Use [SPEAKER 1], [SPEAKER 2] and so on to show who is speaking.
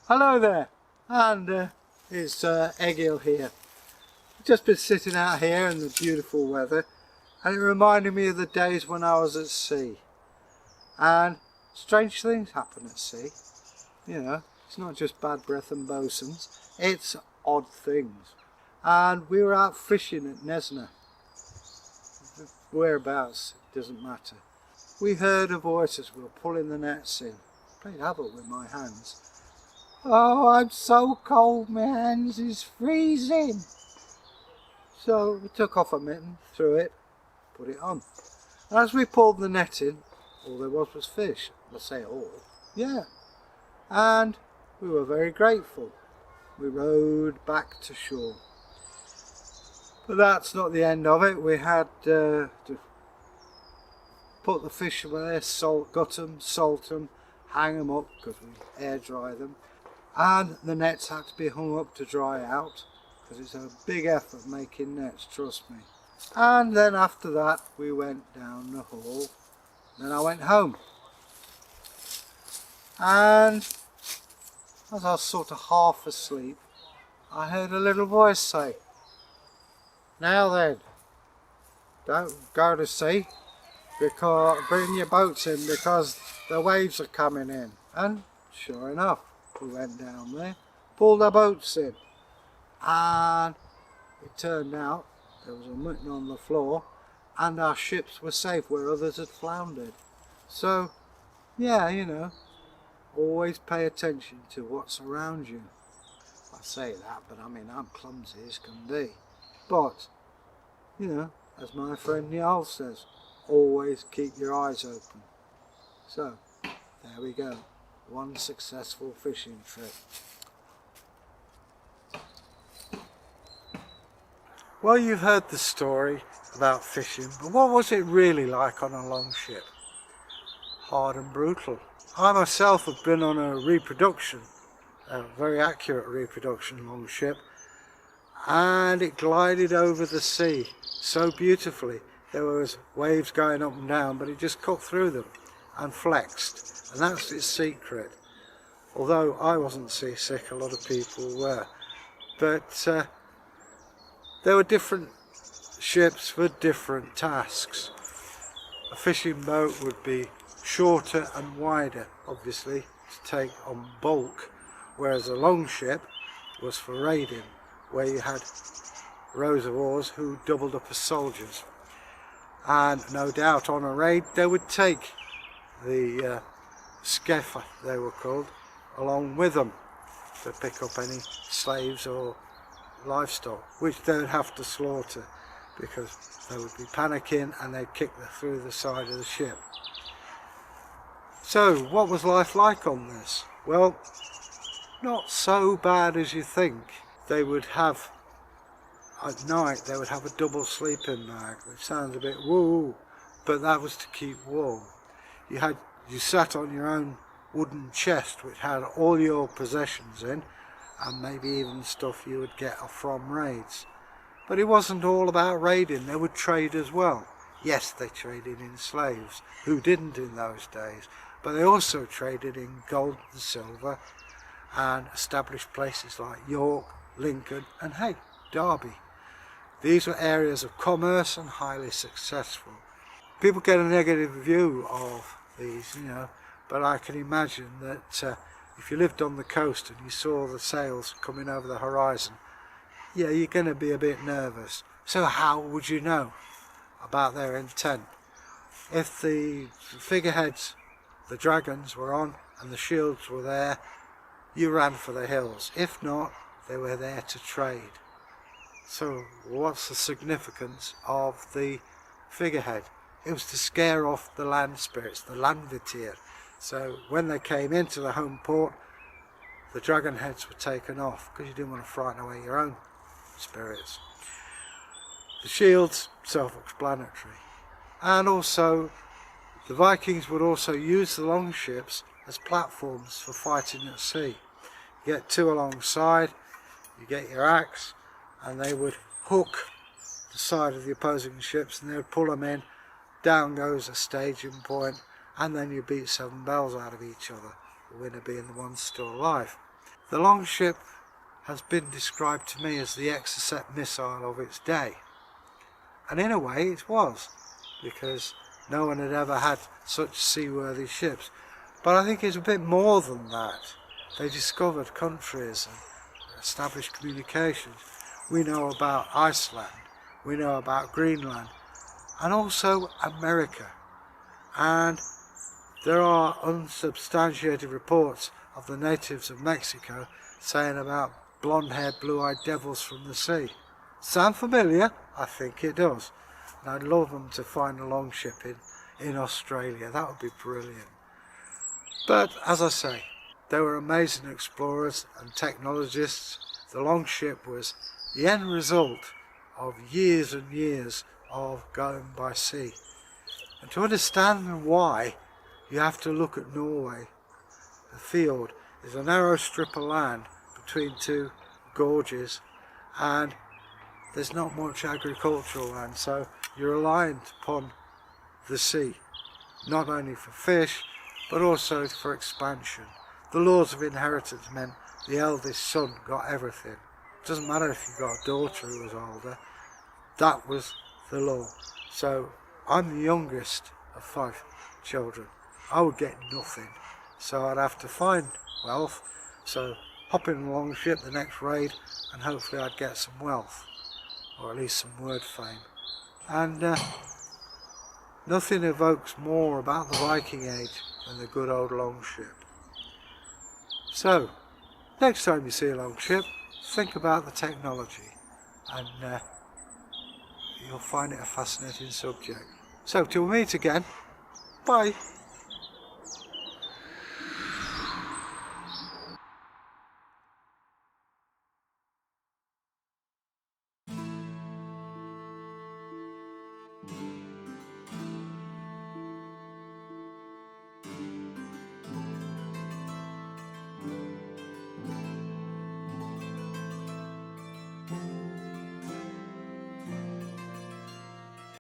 [SPEAKER 1] Hello there, and it's Egil here. Just been sitting out here in the beautiful weather, and it reminded me of the days when I was at sea. And strange things happen at sea. You know, it's not just bad breath and bosuns, it's odd things. And we were out fishing at Nesna. Whereabouts, it doesn't matter. We heard a voice as we were pulling the nets in. Played havoc with my hands. Oh, I'm so cold, my hands is freezing. So we took off a mitten, threw it, put it on. And as we pulled the net in, all there was fish. I say all, yeah. And we were very grateful. We rowed back to shore. But that's not the end of it. We had to put the fish away, gut them, salt them, hang them up because we air dry them. And the nets had to be hung up to dry out because it's a big effort making nets, trust me. And then after that we went down the hall. Then I went home. And as I was sort of half asleep, I heard a little voice say, "Now then, don't go to sea, because bring your boats in because the waves are coming in." And sure enough, we went down there, pulled our boats in, and it turned out there was a mutton on the floor and our ships were safe where others had floundered. So yeah, you know, always pay attention to what's around you. I say that, but I mean, I'm clumsy as can be. But, you know, as my friend Njal says, always keep your eyes open. So, there we go. One successful fishing trip. Well, you've heard the story about fishing, but what was it really like on a longship? Hard and brutal. I myself have been on a reproduction, a very accurate reproduction longship, and it glided over the sea so beautifully. There was waves going up and down, but it just cut through them and flexed, and that's its secret. Although I wasn't seasick, a lot of people were. But there were different ships for different tasks. A fishing boat would be shorter and wider, obviously, to take on bulk, whereas a longship was for raiding, where you had rows of oars who doubled up as soldiers. And no doubt on a raid they would take the skiff, they were called, along with them to pick up any slaves or livestock, which they would have to slaughter because they would be panicking and they'd kick through the side of the ship. So what was life like on this? Well, not so bad as you think. They would have, at night, they would have a double sleeping bag, which sounds a bit woo, but that was to keep warm. You sat on your own wooden chest which had all your possessions in, and maybe even stuff you would get from raids. But it wasn't all about raiding, they would trade as well. Yes, they traded in slaves, who didn't in those days, but they also traded in gold and silver and established places like York, Lincoln and Derby. These were areas of commerce and highly successful. People get a negative view of these, you know, but I can imagine that if you lived on the coast and you saw the sails coming over the horizon, yeah, you're going to be a bit nervous. So how would you know about their intent? If the figureheads, the dragons, were on and the shields were there, you ran for the hills. If not, they were there to trade. So what's the significance of the figurehead? It was to scare off the land spirits, the landvitir. So when they came into the home port, the dragon heads were taken off because you didn't want to frighten away your own spirits. The shields, self-explanatory. And also, the Vikings would also use the longships as platforms for fighting at sea. You get two alongside, you get your axe, and they would hook the side of the opposing ships and they would pull them in. Down goes a staging point, and then you beat 7 bells out of each other, the winner being the one still alive. The longship has been described to me as the Exocet missile of its day. And in a way it was, because no one had ever had such seaworthy ships. But I think it's a bit more than that. They discovered countries and established communications. We know about Iceland, we know about Greenland, and also America. And there are unsubstantiated reports of the natives of Mexico saying about blonde-haired, blue-eyed devils from the sea. Sound familiar? I think it does. And I'd love them to find a longship in Australia. That would be brilliant. But as I say, they were amazing explorers and technologists. The longship was the end result of years and years of going by sea. And to understand why, you have to look at Norway. The fiord is a narrow strip of land between two gorges, and there's not much agricultural land, so you're reliant upon the sea, not only for fish but also for expansion. The laws of inheritance meant the eldest son got everything. It doesn't matter if you got a daughter who was older, that was the law. So I'm the youngest of 5 children. I would get nothing, so I'd have to find wealth. So hop in a longship the next raid and hopefully I'd get some wealth, or at least some word fame. And nothing evokes more about the Viking Age than the good old longship. So next time you see a longship, think about the technology, and you'll find it a fascinating subject. So till we meet again, bye.